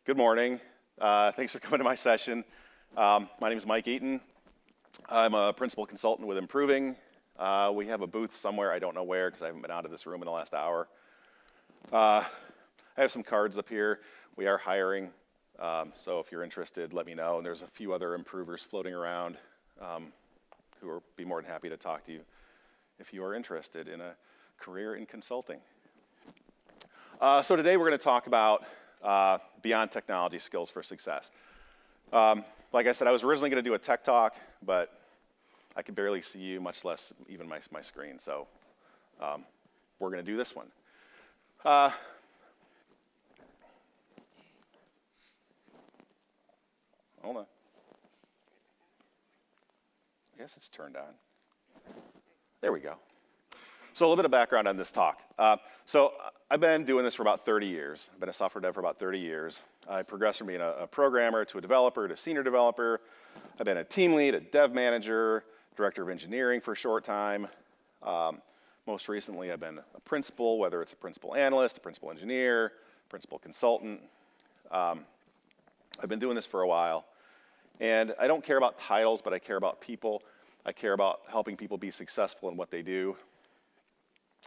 Good morning. Thanks for coming to my session. My name is Mike Eaton. I'm a principal consultant with Improving. We have a booth somewhere, I don't know where because I haven't been out of this room in the last hour. I have some cards up here. We are hiring, so if you're interested, let me know. And there's a few other improvers floating around who will be more than happy to talk to you if you are interested in a career in consulting. So today we're going to talk about beyond technology skills for success. Like I said, I was originally going to do a tech talk, but I could barely see you, much less even my screen. So we're going to do this one. Hold on. I guess it's turned on. There we go. So a little bit of background on this talk. So I've been doing this for about 30 years. I've been a software dev for about 30 years. I progressed from being a programmer to a developer to senior developer. I've been a team lead, a dev manager, director of engineering for a short time. Most recently, I've been a principal, whether it's a principal analyst, a principal engineer, principal consultant. I've been doing this for a while. And I don't care about titles, but I care about people. I care about helping people be successful in what they do.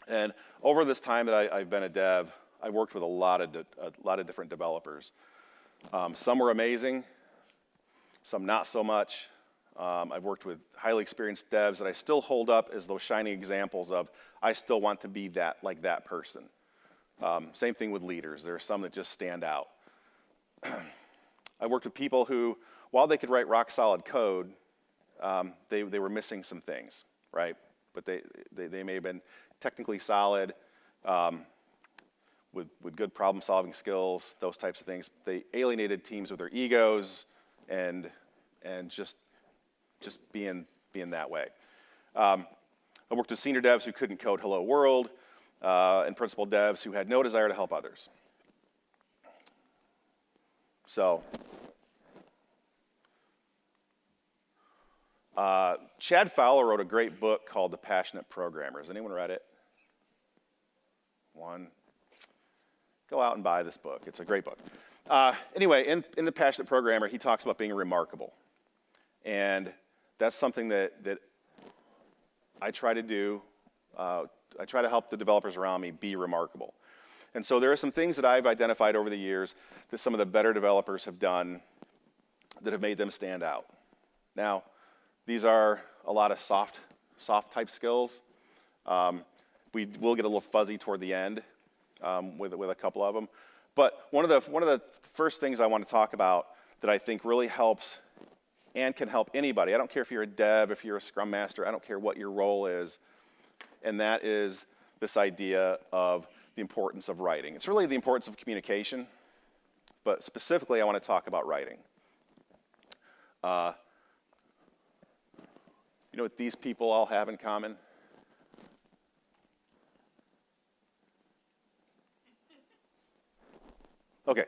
And over this time that I've been a dev, I worked with a lot of different developers. Some were amazing, some not so much. I've worked with highly experienced devs that I still hold up as those shining examples of, I still want to be like that person. Same thing with leaders. There are some that just stand out. I worked with people who, while they could write rock solid code, they were missing some things, right? But they may have been technically solid, with good problem solving skills, those types of things. They alienated teams with their egos and just being that way. I worked with senior devs who couldn't code hello world, and principal devs who had no desire to help others. So, Chad Fowler wrote a great book called The Passionate Programmer. Has anyone read it? One. Go out and buy this book. It's a great book. Anyway, in The Passionate Programmer, he talks about being remarkable. And that's something that I try to do. I try to help the developers around me be remarkable. And so there are some things that I've identified over the years that some of the better developers have done that have made them stand out. Now, these are a lot of soft type skills. We will get a little fuzzy toward the end with a couple of them. But one of the first things I want to talk about that I think really helps and can help anybody, I don't care if you're a dev, if you're a scrum master, I don't care what your role is, and that is this idea of the importance of writing. It's really the importance of communication, but specifically I want to talk about writing. You know what these people all have in common? Okay.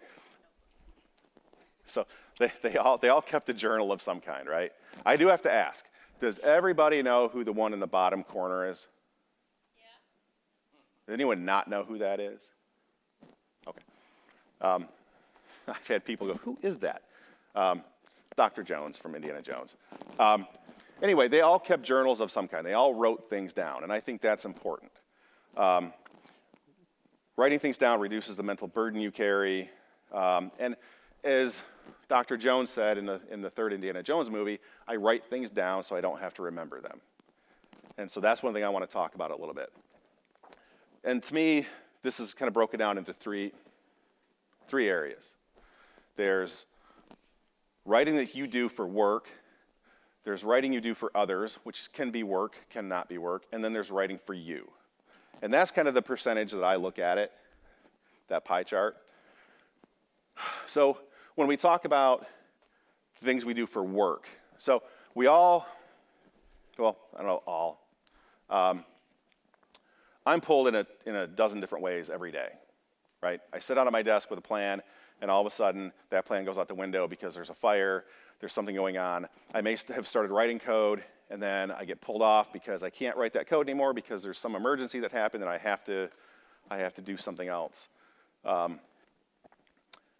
So they all kept a journal of some kind, right? I do have to ask, does everybody know who the one in the bottom corner is? Yeah. Does anyone not know who that is? Okay. I've had people go, who is that? Dr. Jones from Indiana Jones. Anyway, they all kept journals of some kind. They all wrote things down, and I think that's important. Writing things down reduces the mental burden you carry. And as Dr. Jones said in the third Indiana Jones movie, I write things down so I don't have to remember them. And so that's one thing I want to talk about a little bit. And to me, this is kind of broken down into three areas. There's writing that you do for work. There's writing you do for others, which can be work, cannot be work, and then there's writing for you. And that's kind of the percentage that I look at it, that pie chart. So when we talk about things we do for work, so we all, well, I don't know, all. I'm pulled in a dozen different ways every day, right? I sit down at my desk with a plan, and all of a sudden, that plan goes out the window because there's a fire, there's something going on. I may have started writing code, and then I get pulled off because I can't write that code anymore because there's some emergency that happened and I have to do something else.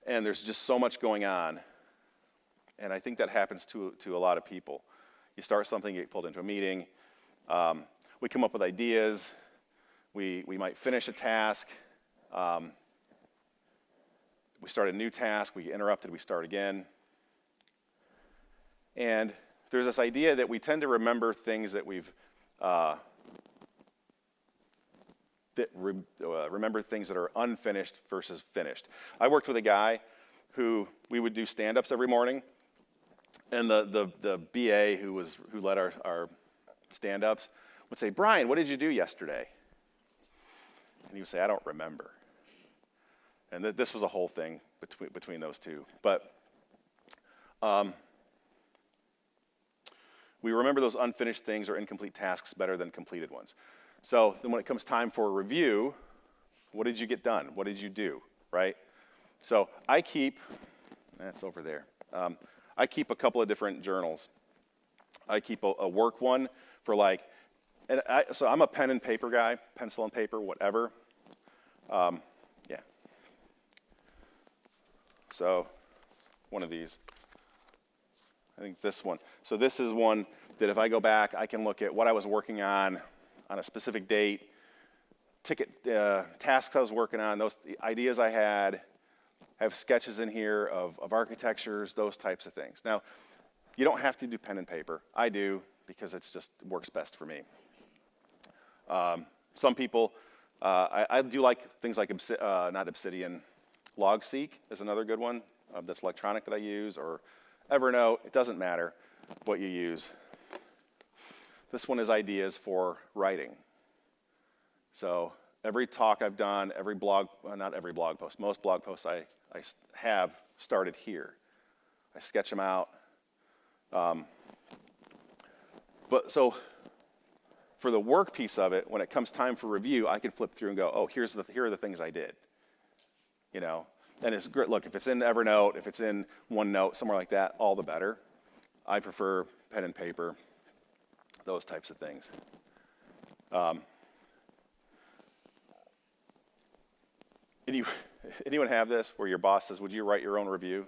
and there's just so much going on. And I think that happens to a lot of people. You start something, you get pulled into a meeting. We come up with ideas. We might finish a task. We start a new task. We get interrupted. We start again. And there's this idea that we tend to remember things that we've remember things that are unfinished versus finished. I worked with a guy who we would do stand-ups every morning, and the BA who led our stand-ups would say, "Brian, what did you do yesterday?" And he would say, "I don't remember." And this was a whole thing between those two. But we remember those unfinished things or incomplete tasks better than completed ones. So then when it comes time for a review, what did you get done? What did you do, right? So I keep, that's over there. I keep a couple of different journals. I keep a work one for so I'm a pen and paper guy, pencil and paper, whatever. Yeah. So one of these. I think this one. So this is one that if I go back, I can look at what I was working on a specific date, tasks I was working on, those ideas I had. I have sketches in here of architectures, those types of things. Now, you don't have to do pen and paper. I do because it works best for me. Some people, I do like things like, not Obsidian, LogSeq is another good one that's electronic that I use, or Evernote. It doesn't matter what you use. This one is ideas for writing. So every talk I've done, not every blog post, most blog posts I have started here. I sketch them out. But so for the work piece of it, when it comes time for review, I can flip through and go, oh, here are the things I did. You know, and it's great. Look, if it's in Evernote, if it's in OneNote, somewhere like that, all the better. I prefer pen and paper, those types of things. Anyone have this where your boss says, would you write your own review?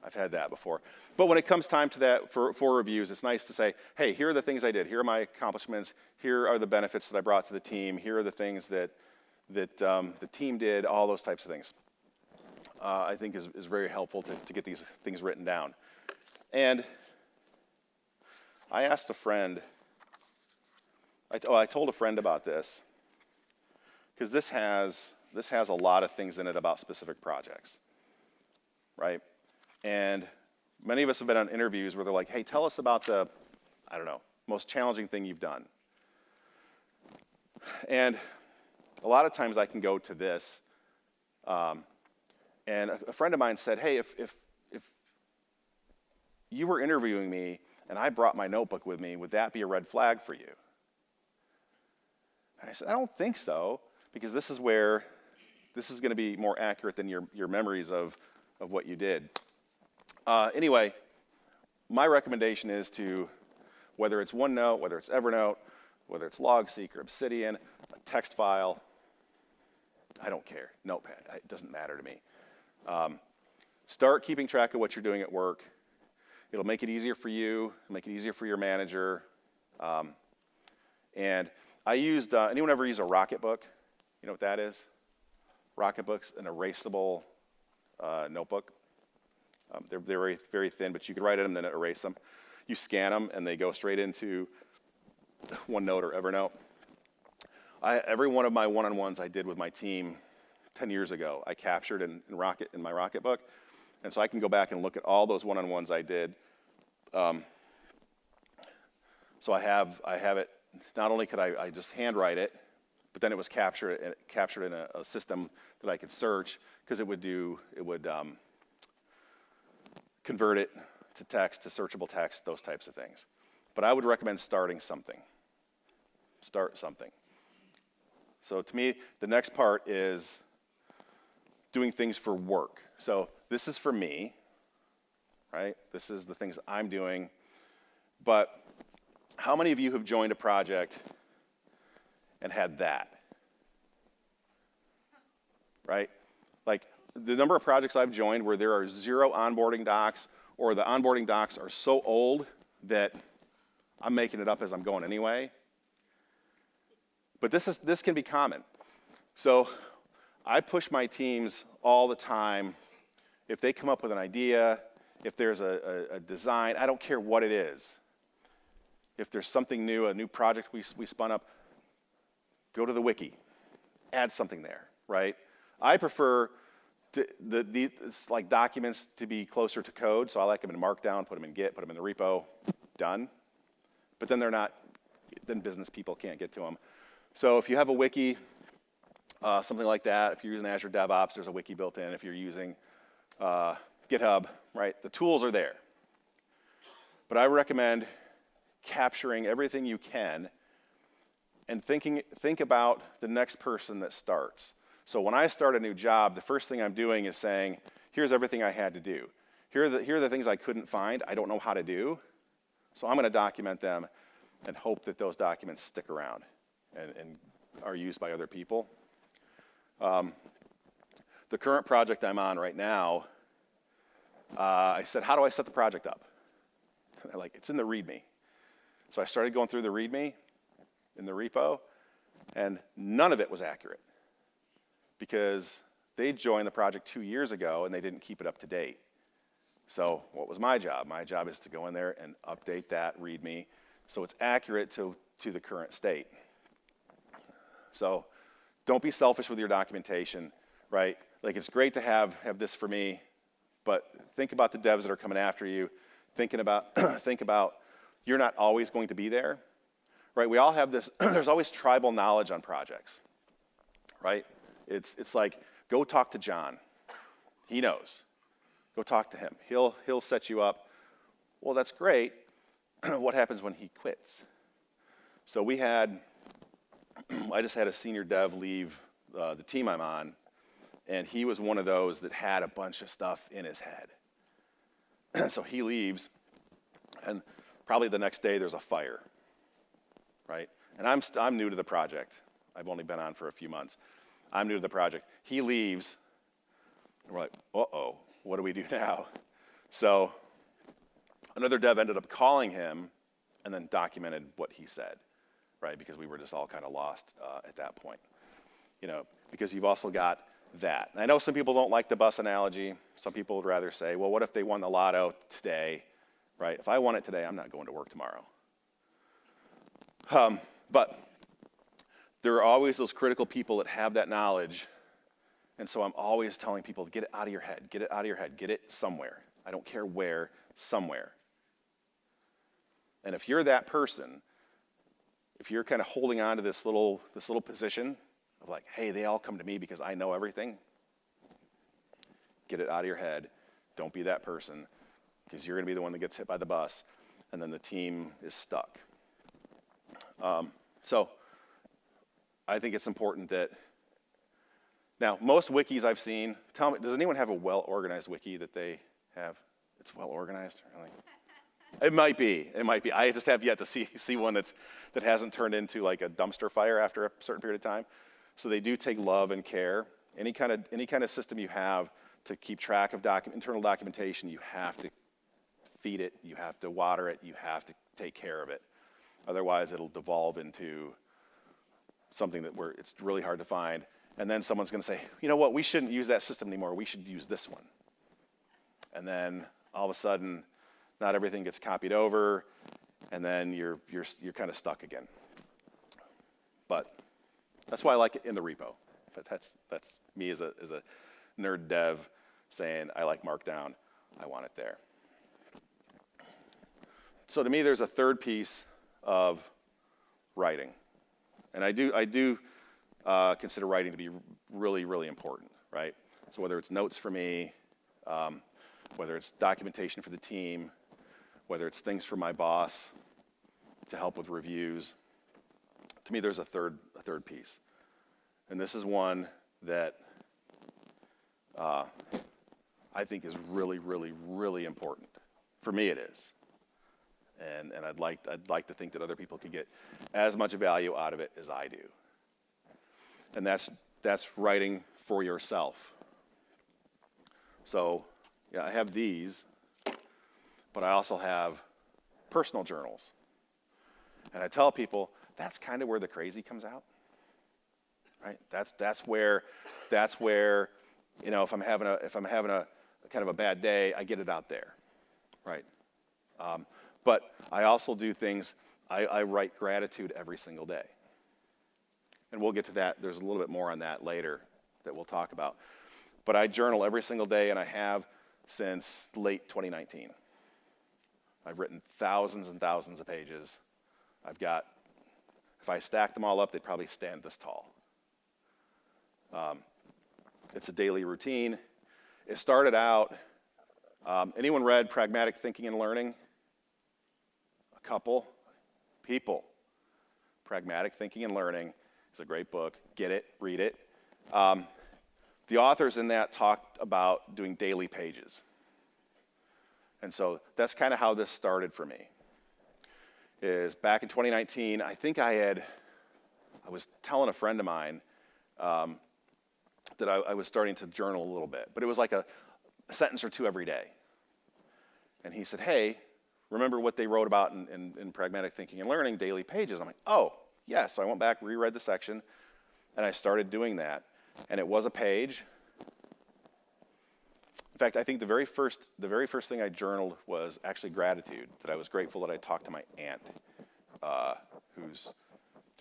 I've had that before. But when it comes time to that for reviews, it's nice to say, hey, here are the things I did. Here are my accomplishments. Here are the benefits that I brought to the team. Here are the things that the team did, all those types of things. I think is very helpful to get these things written down. And I asked a friend, I told a friend about this, because this has a lot of things in it about specific projects, right? And many of us have been on interviews where they're like, hey, tell us about the, I don't know, most challenging thing you've done. And a lot of times I can go to this, and a friend of mine said, hey, if you were interviewing me and I brought my notebook with me, would that be a red flag for you? And I said, I don't think so, because this is going to be more accurate than your memories of what you did. Anyway, my recommendation is to, whether it's OneNote, whether it's Evernote, whether it's LogSeq or Obsidian, a text file, I don't care, Notepad, it doesn't matter to me. Start keeping track of what you're doing at work. It'll make it easier for you, make it easier for your manager. And I used, anyone ever use a Rocketbook? You know what that is? Rocketbook's an erasable notebook. They're very, very thin, but you can write in them and then erase them. You scan them, and they go straight into OneNote or Evernote. Every one of my one-on-ones I did with my team 10 years ago, I captured in my Rocketbook. And so I can go back and look at all those one-on-ones I did. So I have it. Not only could I just handwrite it, but then it was captured in a system that I could search, because it would convert it to text, to searchable text, those types of things. But I would recommend starting something. Start something. So to me, the next part is doing things for work. So this is for me, right? This is the things I'm doing. But how many of you have joined a project and had that? Right? Like, the number of projects I've joined where there are 0 onboarding docs, or the onboarding docs are so old that I'm making it up as I'm going anyway. But this can be common. So I push my teams all the time. If they come up with an idea, if there's a design, I don't care what it is. If there's something new, a new project we spun up, go to the wiki, add something there, right? I prefer these like documents to be closer to code, so I like them in Markdown, put them in Git, put them in the repo, done. But then then business people can't get to them. So if you have a wiki, something like that, if you're using Azure DevOps, there's a wiki built in. If you're using GitHub, right, the tools are there. But I recommend capturing everything you can and think about the next person that starts. So when I start a new job, the first thing I'm doing is saying, here's everything I had to do. Here are the things I couldn't find, I don't know how to do. So I'm going to document them and hope that those documents stick around and are used by other people. The current project I'm on right now, I said, how do I set the project up? They're like, it's in the README. So I started going through the README in the repo, and none of it was accurate because they joined the project 2 years ago and they didn't keep it up to date. So what was my job? My job is to go in there and update that README so it's accurate to the current state. So don't be selfish with your documentation, right? Like, it's great to have this for me, but think about the devs that are coming after you. Think about you're not always going to be there, right? We all have this, there's always tribal knowledge on projects, right? It's like, go talk to John. He knows. Go talk to him. He'll set you up. Well, that's great. What happens when he quits? So I just had a senior dev leave the team I'm on, and he was one of those that had a bunch of stuff in his head. So he leaves, and probably the next day there's a fire, right? And I'm new to the project. I've only been on for a few months. I'm new to the project. He leaves, and we're like, uh-oh, what do we do now? So another dev ended up calling him and then documented what he said, right? Because we were just all kind of lost at that point, because you've also got that. And I know some people don't like the bus analogy. Some people would rather say, well, what if they won the lotto today, right? If I won it today, I'm not going to work tomorrow. But there are always those critical people that have that knowledge, and so I'm always telling people, get it out of your head, get it out of your head, get it somewhere. I don't care where, somewhere. And if you're that person, if you're kind of holding on to this little position of like, hey, they all come to me because I know everything, get it out of your head. Don't be that person, because you're going to be the one that gets hit by the bus, and then the team is stuck. So I think it's important that, now, most wikis I've seen, tell me, does anyone have a well-organized wiki that they have? It's well-organized, really? It might be. I just have yet to see one that hasn't turned into like a dumpster fire after a certain period of time. So they do take love and care. Any kind of system you have to keep track of internal documentation, you have to feed it, you have to water it, you have to take care of it. Otherwise, it'll devolve into something where it's really hard to find. And then someone's going to say, you know what, we shouldn't use that system anymore. We should use this one. And then all of a sudden, not everything gets copied over, and then you're kind of stuck again. But that's why I like it in the repo. But that's me as a nerd dev saying I like Markdown. I want it there. So to me, there's a third piece of writing, and I do consider writing to be really, really important, right? So whether it's notes for me, whether it's documentation for the team, whether it's things for my boss to help with reviews, to me there's a third piece. And this is one that I think is really, really, really important. For me it is. And I'd like to think that other people could get as much value out of it as I do. And that's writing for yourself. So yeah, I have these, but I also have personal journals. And I tell people, that's kind of where the crazy comes out, right? That's where, you know, if I'm having a kind of a bad day, I get it out there, right? But I also do things, I write gratitude every single day. And we'll get to that. There's a little bit more on that later that we'll talk about. But I journal every single day, and I have since late 2019. I've written thousands and thousands of pages. I've got, if I stacked them all up, they'd probably stand this tall. It's a daily routine. It started out, anyone read Pragmatic Thinking and Learning? A couple people. Pragmatic Thinking and Learning is a great book. Get it, read it. The authors in that talked about doing daily pages. And so that's kind of how this started for me. Is back in 2019, I think I was telling a friend of mine that I was starting to journal a little bit, but it was like a sentence or two every day. And he said, hey, remember what they wrote about in Pragmatic Thinking and Learning, daily pages? I'm like, oh, yes. So I went back, reread the section, and I started doing that. And it was a page. In fact, I think the very first thing I journaled was actually gratitude, that I was grateful that I talked to my aunt, who's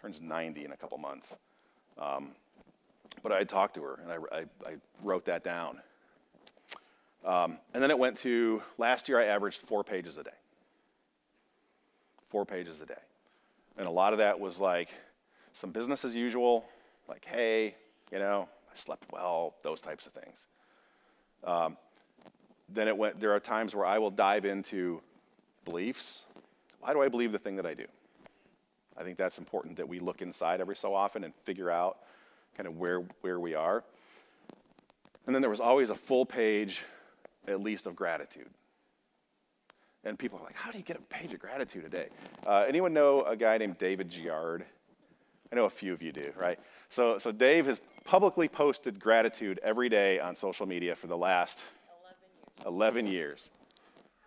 turns 90 in a couple months. But I talked to her, and I wrote that down. And then it went to, last year I averaged 4 pages a day. 4 pages a day. And a lot of that was like some business as usual, like, hey, you know, I slept well, those types of things. Then there are times where I will dive into beliefs. Why do I believe the thing that I do? I think that's important that we look inside every so often and figure out kind of where we are. And then there was always a full page, at least, of gratitude. And people are like, how do you get a page of gratitude a day? Anyone know a guy named David Giard? I know a few of you do, right? So Dave has publicly posted gratitude every day on social media for the last 11 years,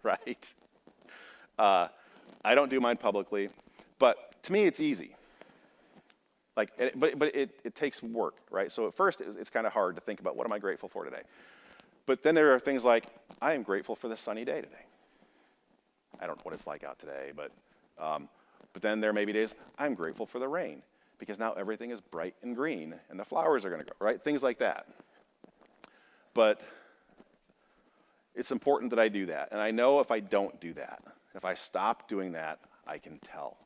right? I don't do mine publicly, but to me it's easy. Like, but it takes work, right? So at first it's kind of hard to think about what am I grateful for today. But then there are things like, I am grateful for this sunny day today. I don't know what it's like out today, but then there may be days, I'm grateful for the rain, because now everything is bright and green, and the flowers are going to go, right? Things like that. But it's important that I do that. And I know if I don't do that, if I stop doing that, I can tell.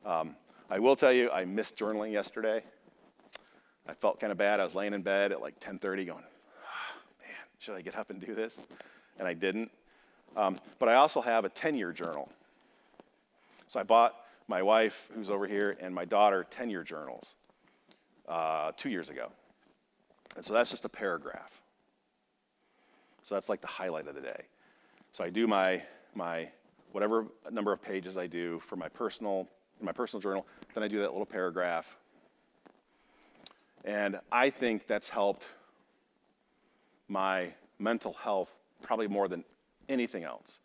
I will tell you, I missed journaling yesterday. I felt kind of bad. I was laying in bed at like 10:30 going, oh, man, should I get up and do this? And I didn't. But I also have a 10-year journal. So I bought my wife, who's over here, and my daughter 10-year journals 2 years ago. And so that's just a paragraph. So that's like the highlight of the day. So I do my whatever number of pages I do for my personal journal, then I do that little paragraph. And I think that's helped my mental health probably more than anything else,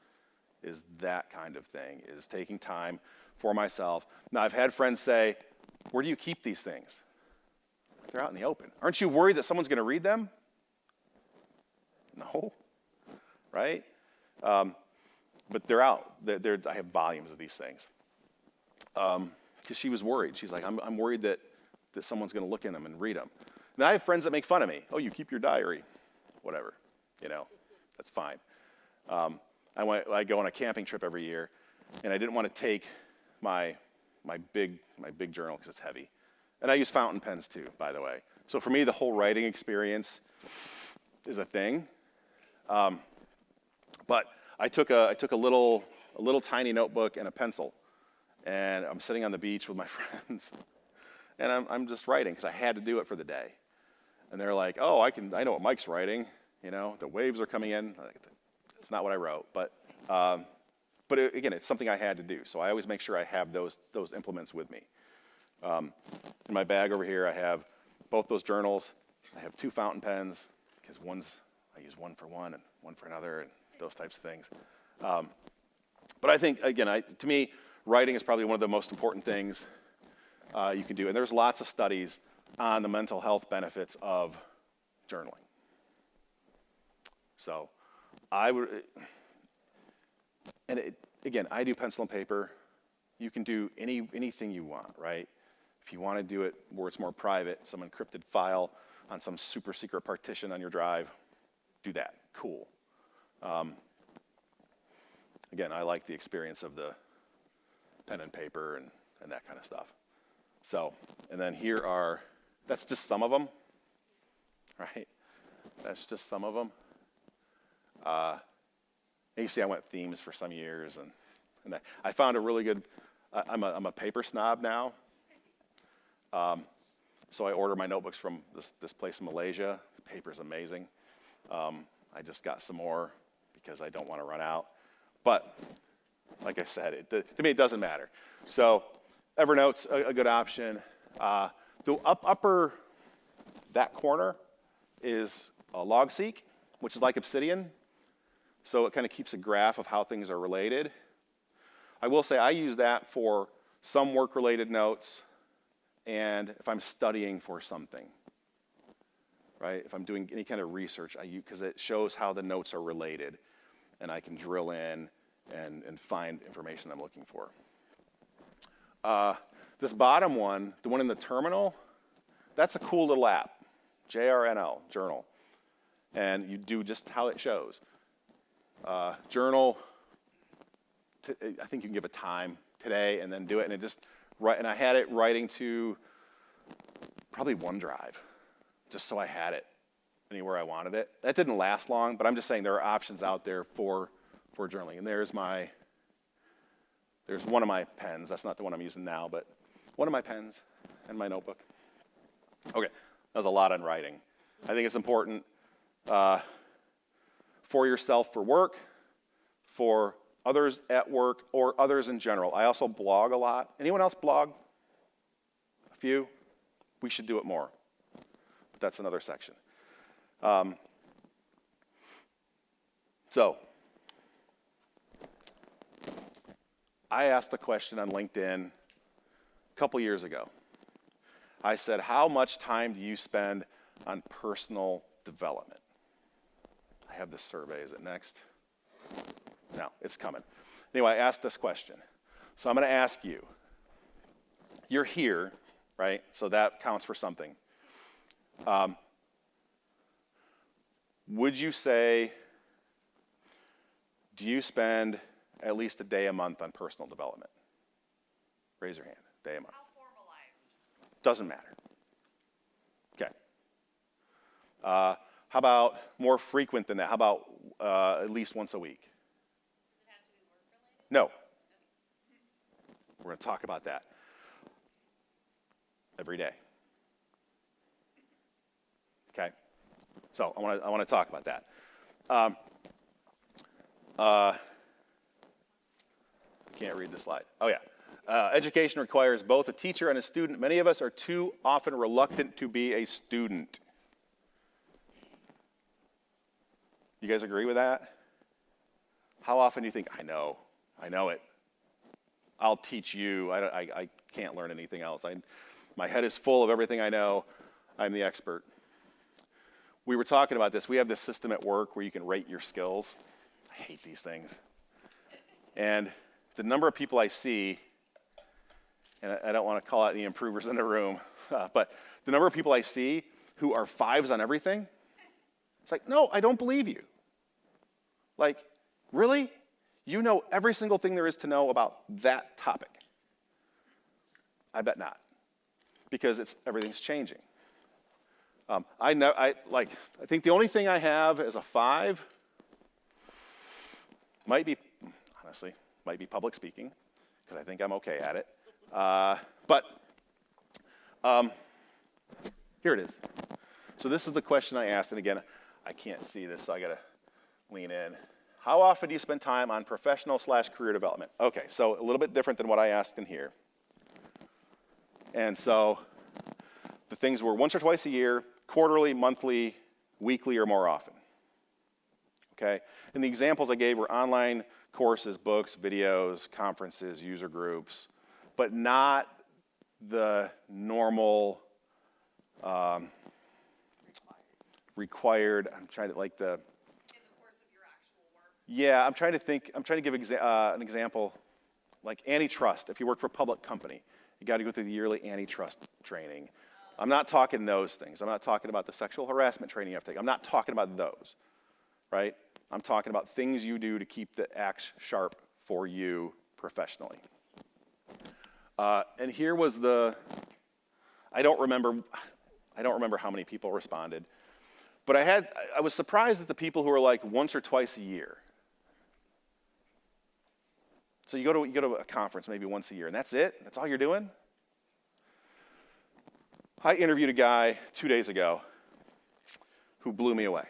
is that kind of thing, is taking time for myself. Now, I've had friends say, where do you keep these things? They're out in the open. Aren't you worried that someone's going to read them? No, right? But they're out. I have volumes of these things. Because she was worried. She's like, I'm worried that someone's going to look in them and read them. Now, I have friends that make fun of me. Oh, you keep your diary. Whatever, that's fine. I go on a camping trip every year, and I didn't want to take my big journal because it's heavy. And I use fountain pens too, by the way. So for me, the whole writing experience is a thing. But I took a little tiny notebook and a pencil, and I'm sitting on the beach with my friends, and I'm just writing because I had to do it for the day. And they're like, "Oh, I know what Mike's writing. The waves are coming in." It's not what I wrote, but again, it's something I had to do. So I always make sure I have those implements with me. In my bag over here, I have both those journals. I have 2 fountain pens because I use one for one and one for another and those types of things. But I think, again, to me, writing is probably one of the most important things you can do. And there's lots of studies on the mental health benefits of journaling. So I would, and again, I do pencil and paper. You can do anything you want, right? If you want to do it where it's more private, some encrypted file on some super secret partition on your drive, do that. Cool. Again, I like the experience of the pen and paper and that kind of stuff. So, and then here are, that's just some of them, right? That's just some of them. And you see I went themes for some years, and I found a really good, I'm a paper snob now. So I order my notebooks from this place in Malaysia. The paper's amazing. I just got some more because I don't want to run out. But like I said, to me it doesn't matter. So Evernote's a good option. The upper, that corner is a LogSeq, which is like Obsidian. So it kind of keeps a graph of how things are related. I will say I use that for some work-related notes and if I'm studying for something, right? If I'm doing any kind of research, because it shows how the notes are related and I can drill in and find information I'm looking for. This bottom one, the one in the terminal, that's a cool little app, JRNL, journal. And you do just how it shows. Journal, I think you can give a time today and then do it, and it just, and I had it writing to probably OneDrive, just so I had it anywhere I wanted it. That didn't last long, but I'm just saying there are options out there for journaling. And there's one of my pens. That's not the one I'm using now, but one of my pens and my notebook. Okay, that was a lot on writing. I think it's important for yourself for work, for others at work, or others in general. I also blog a lot. Anyone else blog? A few? We should do it more. But that's another section. So, I asked a question on LinkedIn a couple years ago. I said, how much time do you spend on personal development? I have this survey. Is it next? No, it's coming. Anyway, I asked this question. So I'm going to ask you. You're here, right? So that counts for something. Would you say, do you spend at least a day a month on personal development? Raise your hand. Day a month. How formalized? Doesn't matter. Okay. How about more frequent than that? How about at least once a week? Does it have to be work-related? No. We're going to talk about that. Every day. Okay? So I want to talk about that. Can't read the slide. Oh, yeah. Education requires both a teacher and a student. Many of us are too often reluctant to be a student. You guys agree with that? How often do you think, I know it. I'll teach you. I can't learn anything else. My head is full of everything I know. I'm the expert. We were talking about this. We have this system at work where you can rate your skills. I hate these things. And the number of people I see, and I don't want to call out any improvers in the room, but the number of people I see who are 5s on everything, it's like, no, I don't believe you. Like, really? You know every single thing there is to know about that topic? I bet not, because everything's changing. I think the only thing I have as a 5 might be public speaking, because I think I'm okay at it. But here it is. So this is the question I asked, and again, I can't see this, so I got to lean in. How often do you spend time on professional/career development? Okay, so a little bit different than what I asked in here. And so the things were once or twice a year, quarterly, monthly, weekly, or more often. okay? And the examples I gave were online courses, books, videos, conferences, user groups, but not the normal required, I'm trying to like the, In the course of your actual work? yeah, I'm trying to give an example, like antitrust. If you work for a public company, you got to go through the yearly antitrust training. I'm not talking those things. I'm not talking about the sexual harassment training you have to take. I'm not talking about those, right? I'm talking about things you do to keep the axe sharp for you professionally. And here was I don't remember how many people responded, but I was surprised at the people who were like once or twice a year. So you go to a conference maybe once a year, and that's it? That's all you're doing? I interviewed a guy 2 days ago who blew me away,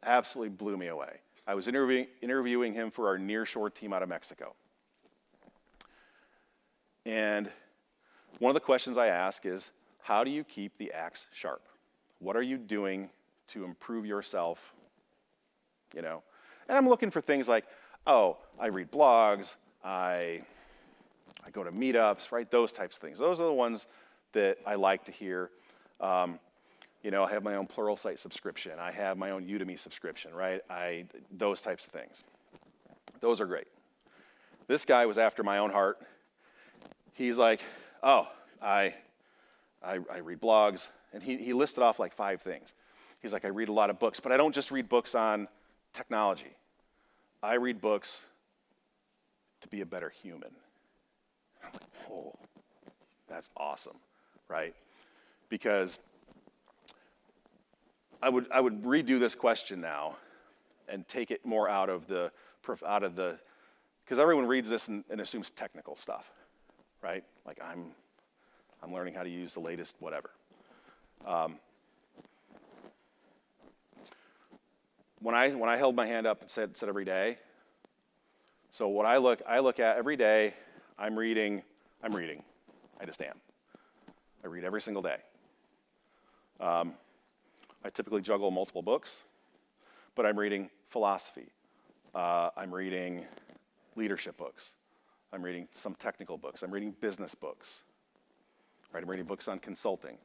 absolutely blew me away. I was interviewing him for our nearshore team out of Mexico. And one of the questions I ask is, how do you keep the axe sharp? What are you doing to improve yourself? You know, and I'm looking for things like, oh, I read blogs, I go to meetups, right? Those types of things. Those are the ones that I like to hear. You know, I have my own Pluralsight subscription. I have my own Udemy subscription, right? Those types of things. Those are great. This guy was after my own heart. He's like, oh, I read blogs. And he listed off like 5 things. He's like, I read a lot of books, but I don't just read books on technology. I read books to be a better human. I'm like, oh, that's awesome, right? Because I would redo this question now and take it more out of the, because everyone reads this and assumes technical stuff, right? Like I'm learning how to use the latest whatever. When I held my hand up and said every day, so what I look at every day, I'm reading, I just am. I read every single day. I typically juggle multiple books, but I'm reading philosophy. I'm reading leadership books. I'm reading some technical books. I'm reading business books. Right? I'm reading books on consulting.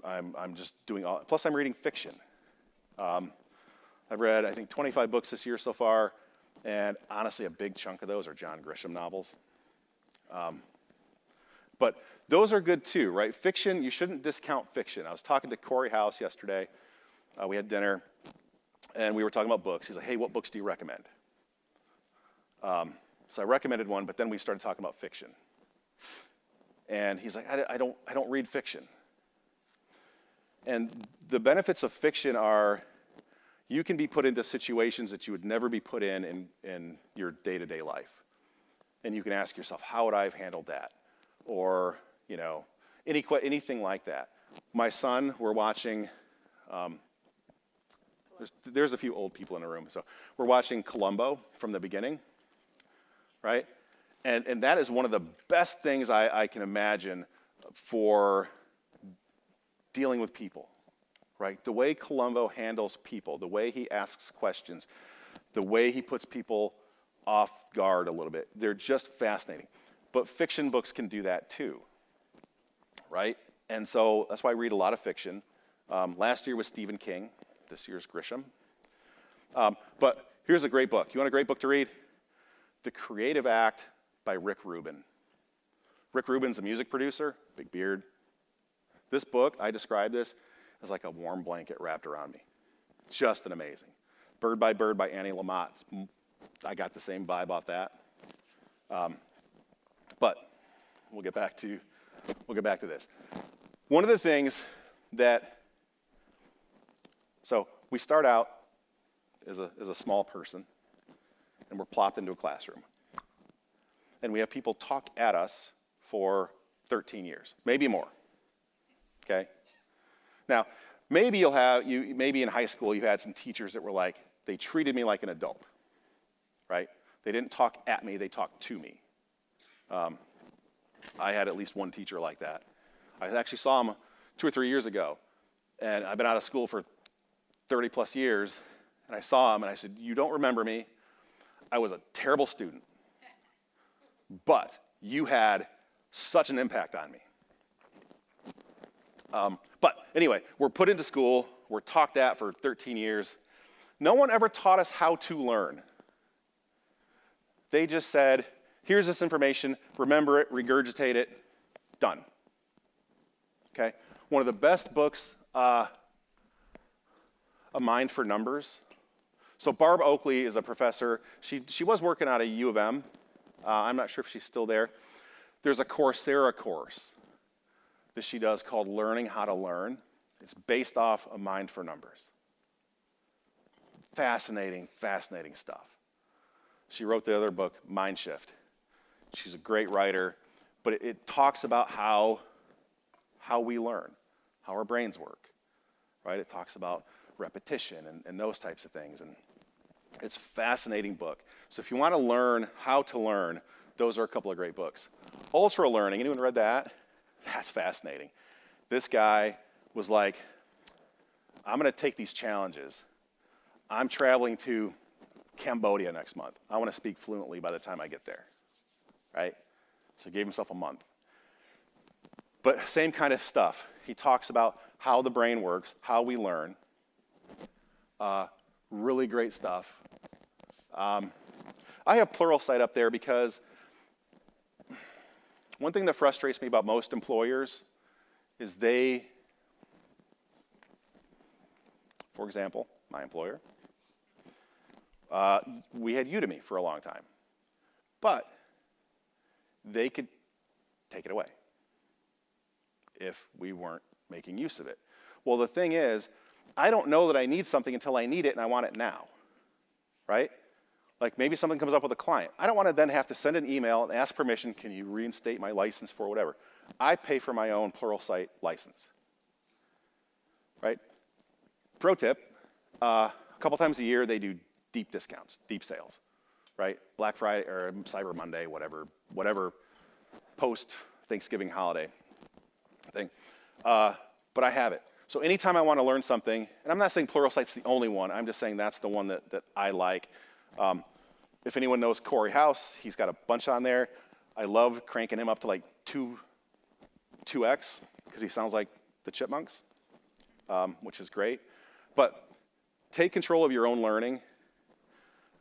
I'm just doing all, plus I'm reading fiction. I've read, I think, 25 books this year so far, and honestly, a big chunk of those are John Grisham novels. But those are good too, right? Fiction, you shouldn't discount fiction. I was talking to Corey House yesterday. We had dinner, and we were talking about books. He's like, hey, what books do you recommend? So I recommended one, but then we started talking about fiction. And he's like, I don't read fiction. And the benefits of fiction are you can be put into situations that you would never be put in your day-to-day life. And you can ask yourself, how would I have handled that? Or, you know, anything like that. My son, we're watching, there's a few old people in the room, so we're watching Columbo from the beginning, right? And that is one of the best things I can imagine for dealing with people, right? The way Columbo handles people, the way he asks questions, the way he puts people off guard a little bit, they're just fascinating. But fiction books can do that too, right? And so that's why I read a lot of fiction. Last year was Stephen King. This year's Grisham. But here's a great book. You want a great book to read? The Creative Act by Rick Rubin. Rick Rubin's a music producer, big beard. This book, I describe this as like a warm blanket wrapped around me. Just an amazing. Bird by Annie Lamott. I got the same vibe off that. But we'll get back to this. One of the things that, so we start out as a small person, and we're plopped into a classroom. And we have people talk at us for 13 years, maybe more, okay? Now, maybe maybe in high school you had some teachers that were like, they treated me like an adult, right? They didn't talk at me, they talked to me. I had at least one teacher like that. I actually saw him 2 or 3 years ago, and I've been out of school for 30 plus years, And I saw him, and I said, you don't remember me. I was a terrible student. But you had such an impact on me. But anyway, we're put into school. We're talked at for 13 years. No one ever taught us how to learn. They just said, here's this information, remember it, regurgitate it, done. Okay? One of the best books, A Mind for Numbers. So Barb Oakley is a professor. She was working out of U of M. I'm not sure if she's still there. There's a Coursera course that she does called Learning How to Learn. It's based off A Mind for Numbers. Fascinating, fascinating stuff. She wrote the other book, Mind Shift. She's a great writer, but it talks about how we learn, how our brains work, right? It talks about repetition and those types of things, and it's a fascinating book. So if you want to learn how to learn, those are a couple of great books. Ultra Learning, anyone read that? That's fascinating. This guy was like, I'm going to take these challenges. I'm traveling to Cambodia next month. I want to speak fluently by the time I get there, right? So he gave himself a month. But same kind of stuff. He talks about how the brain works, how we learn. Really great stuff. I have Pluralsight up there because one thing that frustrates me about most employers is they, for example, my employer, we had Udemy for a long time, but they could take it away if we weren't making use of it. Well, the thing is, I don't know that I need something until I need it and I want it now, right? Like maybe something comes up with a client. I don't want to then have to send an email and ask permission, can you reinstate my license for whatever? I pay for my own Pluralsight license, right? Pro tip, a couple times a year they do deep discounts, deep sales, right? Black Friday or Cyber Monday, whatever post-Thanksgiving holiday thing. But I have it. So anytime I want to learn something, and I'm not saying Pluralsight's the only one, I'm just saying that's the one that I like. If anyone knows Corey House, he's got a bunch on there. I love cranking him up to like 2x, because he sounds like the Chipmunks, which is great. But take control of your own learning.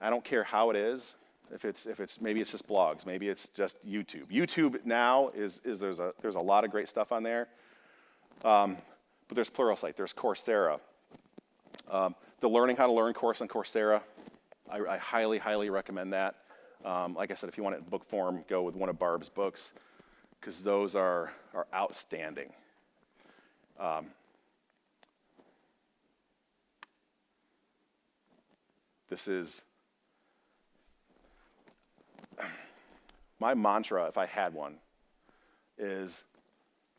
I don't care how it is. If it's maybe it's just blogs, maybe it's just YouTube. YouTube now there's a lot of great stuff on there. But there's Pluralsight, there's Coursera. The Learning How to Learn course on Coursera, I highly, highly recommend that. Like I said, if you want it in book form, go with one of Barb's books, because those are outstanding. This is my mantra, if I had one, is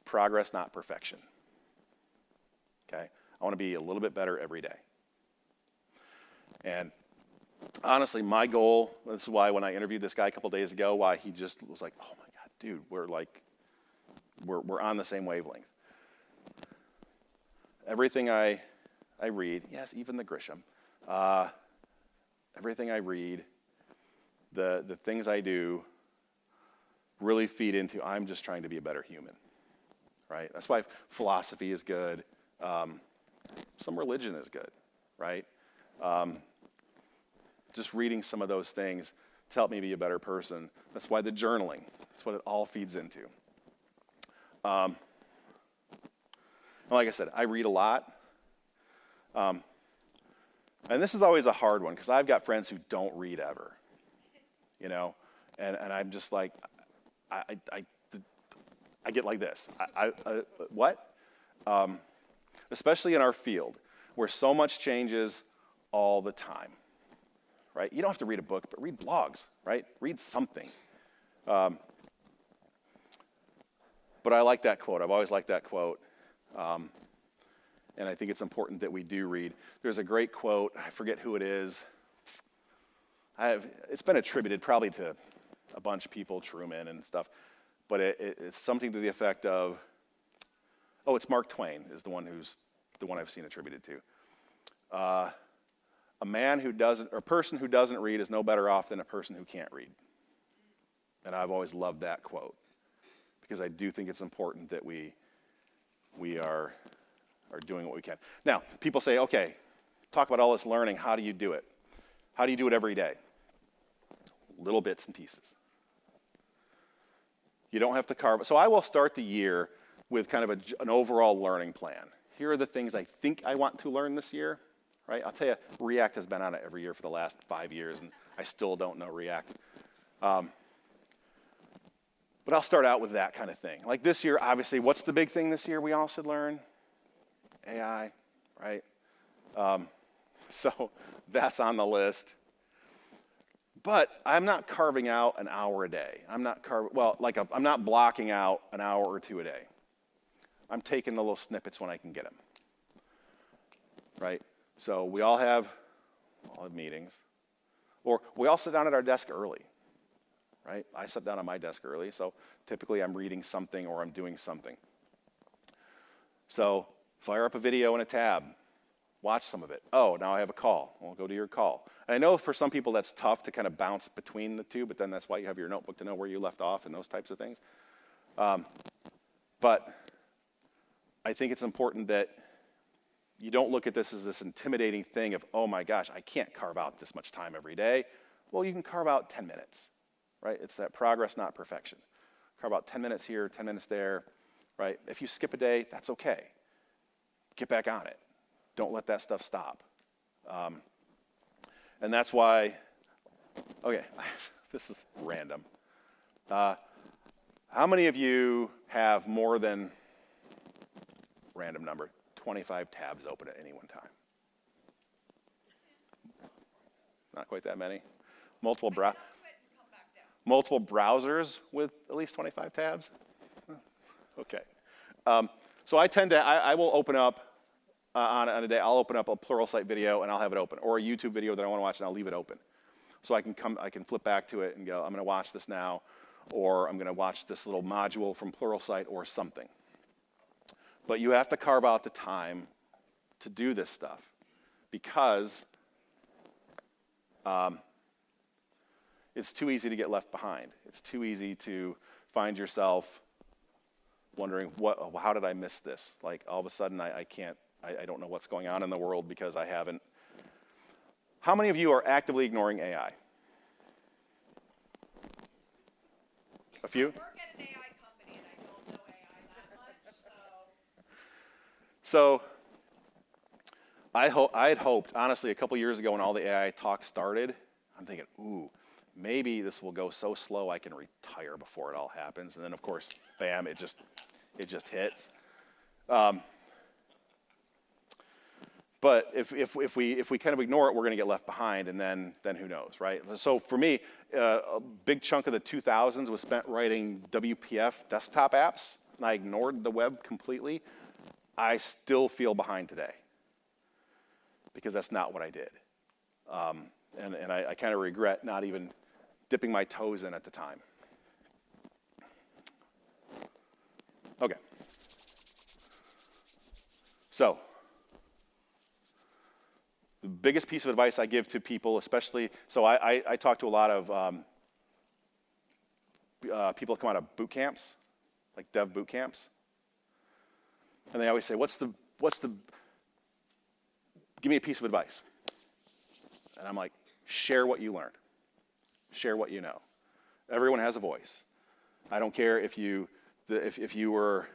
progress, not perfection. Okay? I want to be a little bit better every day. And honestly, my goal, this is why when I interviewed this guy a couple days ago, why he just was like, oh my God, dude, we're on the same wavelength. Everything I read, yes, even the Grisham, everything I read, the things I do really feed into, I'm just trying to be a better human, right? That's why philosophy is good. Some religion is good, right? Just reading some of those things to help me be a better person. That's why the journaling, that's what it all feeds into. And like I said, I read a lot. And this is always a hard one, because I've got friends who don't read ever, you know? And I'm just like, I get like this. What? Especially in our field, where so much changes all the time, right? You don't have to read a book, but read blogs, right? Read something. But I like that quote. I've always liked that quote. And I think it's important that we do read. There's a great quote. I forget who it is. It's been attributed probably to a bunch of people, Truman and stuff. But it's something to the effect of, it's Mark Twain is the one I've seen attributed to. a person who doesn't read is no better off than a person who can't read. And I've always loved that quote because I do think it's important that we are doing what we can. Now, people say, okay, talk about all this learning. How do you do it? How do you do it every day? Little bits and pieces. You don't have to carve. So I will start the year with kind of an overall learning plan. Here are the things I think I want to learn this year, right? I'll tell you, React has been on it every year for the last 5 years, and I still don't know React. But I'll start out with that kind of thing. Like this year, obviously, what's the big thing this year we all should learn? AI, right? So that's on the list. But I'm not carving out an hour a day. I'm not blocking out an hour or two a day. I'm taking the little snippets when I can get them, right? So we all have meetings, or we all sit down at our desk early, right? I sit down at my desk early, so typically I'm reading something or I'm doing something. So fire up a video in a tab, watch some of it. Oh, now I have a call. Well, go to your call. And I know for some people that's tough to kind of bounce between the two, but then that's why you have your notebook to know where you left off and those types of things. But I think it's important that you don't look at this as this intimidating thing of, oh my gosh, I can't carve out this much time every day. Well, you can carve out 10 minutes, right? It's that progress, not perfection. Carve out 10 minutes here, 10 minutes there, right? If you skip a day, that's okay. Get back on it. Don't let that stuff stop. And that's why, okay, this is random. How many of you have more than, random number, 25 tabs open at any one time? Not quite that many. Multiple browsers with at least 25 tabs? Okay. So I will open up, on a day, I'll open up a Pluralsight video and I'll have it open, or a YouTube video that I want to watch and I'll leave it open. So I can flip back to it and go, I'm going to watch this now, or I'm going to watch this little module from Pluralsight or something. But you have to carve out the time to do this stuff because it's too easy to get left behind. It's too easy to find yourself wondering, how did I miss this? Like all of a sudden I don't know what's going on in the world because I haven't. How many of you are actively ignoring AI? A few? I work at an AI company and I don't know AI that much, So I had hoped, honestly, a couple years ago when all the AI talk started, I'm thinking, ooh, maybe this will go so slow I can retire before it all happens. And then, of course, bam, it just hits. But if we kind of ignore it, we're going to get left behind, and then who knows, right? So for me, a big chunk of the 2000s was spent writing WPF desktop apps, and I ignored the web completely. I still feel behind today because that's not what I did. And I kind of regret not even dipping my toes in at the time. Okay. So the biggest piece of advice I give to people, especially, so I talk to a lot of people that come out of boot camps, like dev boot camps. And they always say, give me a piece of advice. And I'm like, share what you learned. Share what you know. Everyone has a voice. I don't care if you were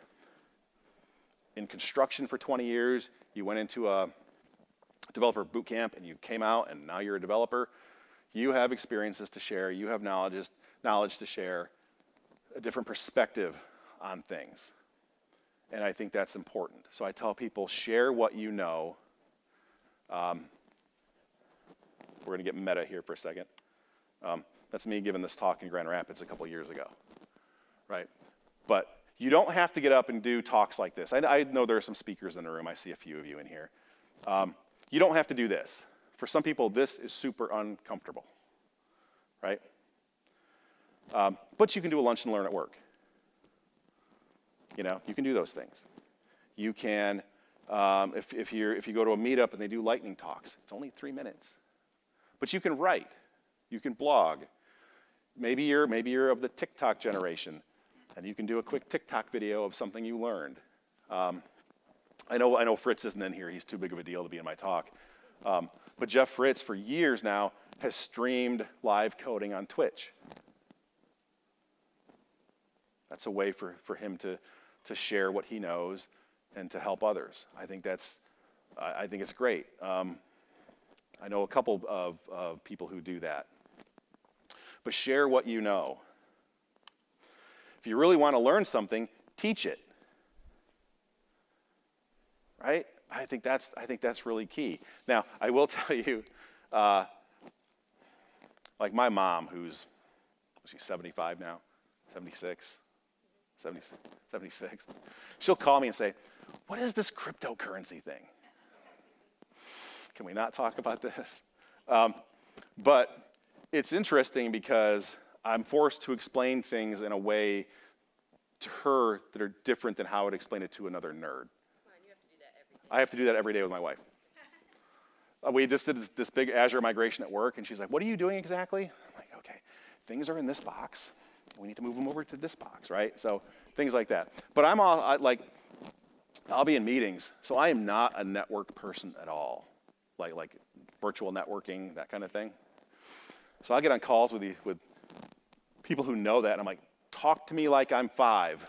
in construction for 20 years, you went into a developer boot camp and you came out and now you're a developer. You have experiences to share. You have knowledge to share, a different perspective on things. And I think that's important. So I tell people, share what you know. We're going to get meta here for a second. That's me giving this talk in Grand Rapids a couple years ago, right? But you don't have to get up and do talks like this. I know there are some speakers in the room. I see a few of you in here. You don't have to do this. For some people, this is super uncomfortable, right? But you can do a lunch and learn at work. You know, you can do those things. You can If you go to a meetup and they do lightning talks, it's only 3 minutes. But you can write, you can blog. Maybe you're of the TikTok generation, and you can do a quick TikTok video of something you learned. I know Fritz isn't in here. He's too big of a deal to be in my talk. But Jeff Fritz, for years now, has streamed live coding on Twitch. That's a way for him to share what he knows and to help others. I think it's great. I know a couple of people who do that. But share what you know. If you really want to learn something, teach it. Right? I think that's really key. Now, I will tell you, like my mom, who's 75 now, 76, 76, she'll call me and say, "What is this cryptocurrency thing? Can we not talk about this?" But it's interesting because I'm forced to explain things in a way to her that are different than how I would explain it to another nerd. I have to do that every day with my wife. We just did this big Azure migration at work, and she's like, "What are you doing exactly?" I'm like, "Okay, things are in this box. We need to move them over to this box," right? So things like that. But I'll be in meetings, so I am not a network person at all, like virtual networking, that kind of thing. So I get on calls with people who know that, and I'm like, "Talk to me like I'm 5,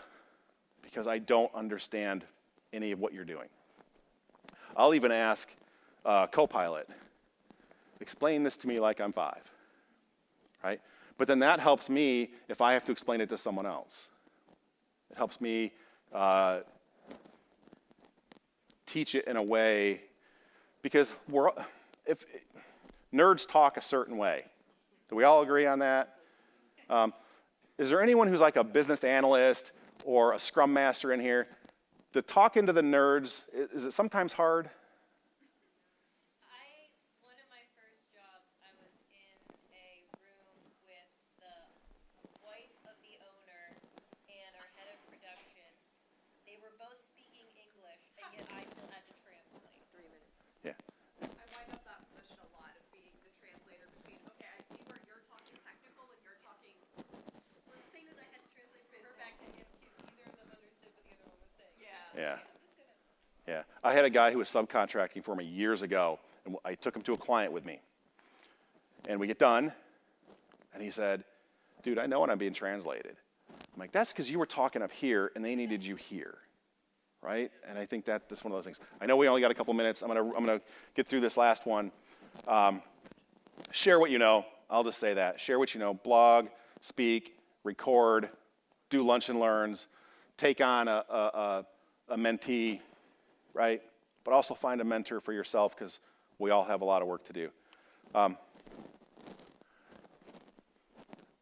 because I don't understand any of what you're doing." I'll even ask Copilot, "Explain this to me like I'm 5, right? But then that helps me if I have to explain it to someone else. It helps me teach it in a way, because if nerds talk a certain way. Do we all agree on that? Is there anyone who's like a business analyst or a scrum master in here? To talk into the nerds, is it sometimes hard? One of my first jobs, I was in a room with the wife of the owner and our head of production. They were both speaking English, and yet I still had to translate. 3 minutes. Yeah. I wind up that position a lot of being the translator between, okay, I see where you're talking technical and you're talking. Well, the thing is, I had to translate for her back to him, too. Neither of them understood what the other one was saying. Yeah. Yeah. I had a guy who was subcontracting for me years ago, and I took him to a client with me. And we get done, and he said, "Dude, I know when I'm being translated." I'm like, "That's because you were talking up here, and they needed you here." Right? And I think that's one of those things. I know we only got a couple minutes. I'm gonna get through this last one. Share what you know. I'll just say that. Share what you know. Blog, speak, record, do lunch and learns, take on a mentee, right? But also find a mentor for yourself, because we all have a lot of work to do.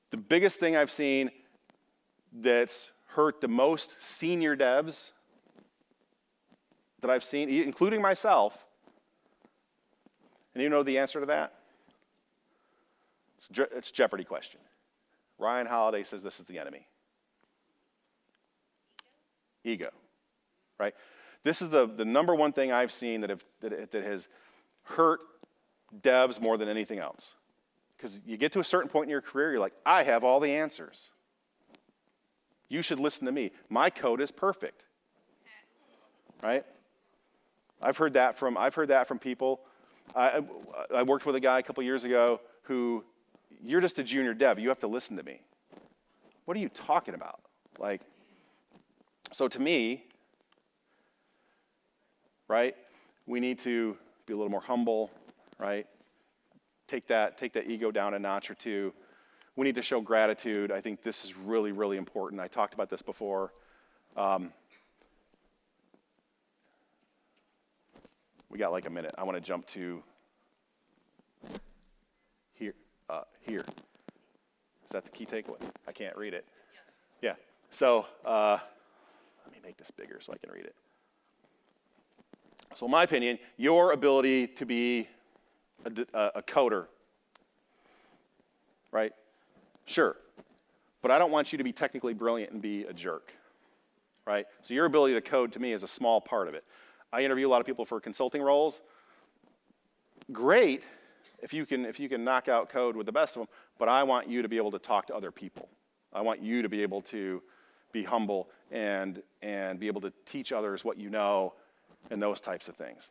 The biggest thing I've seen that's hurt the most senior devs that I've seen, including myself, and you know the answer to that? It's Jeopardy question. Ryan Holiday says this is the enemy. Ego, right? This is the number one thing I've seen that has hurt devs more than anything else. Because you get to a certain point in your career, you're like, "I have all the answers. You should listen to me. My code is perfect." Right? I've heard that from people. I worked with a guy a couple years ago who, "You're just a junior dev. You have to listen to me." What are you talking about? So to me, right, we need to be a little more humble, right? Take that ego down a notch or two. We need to show gratitude. I think this is really, really important. I talked about this before. We got like a minute. I want to jump to here. Here. Is that the key takeaway? I can't read it. Yeah. So let me make this bigger so I can read it. So in my opinion, your ability to be a coder, right? Sure. But I don't want you to be technically brilliant and be a jerk, right? So your ability to code, to me, is a small part of it. I interview a lot of people for consulting roles. Great if you can knock out code with the best of them, but I want you to be able to talk to other people. I want you to be able to be humble and be able to teach others what you know and those types of things.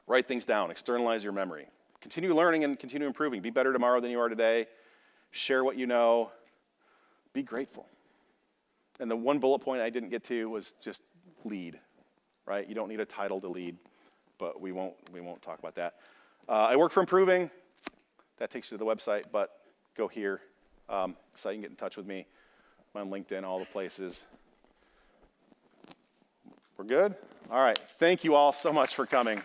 Write things down. Externalize your memory. Continue learning and continue improving. Be better tomorrow than you are today. Share what you know. Be grateful. And the one bullet point I didn't get to was just lead, right? You don't need a title to lead, but we won't talk about that. I work for improving. That takes you to the website, but go here so you can get in touch with me. I'm on LinkedIn, all the places. We're good? All right. Thank you all so much for coming.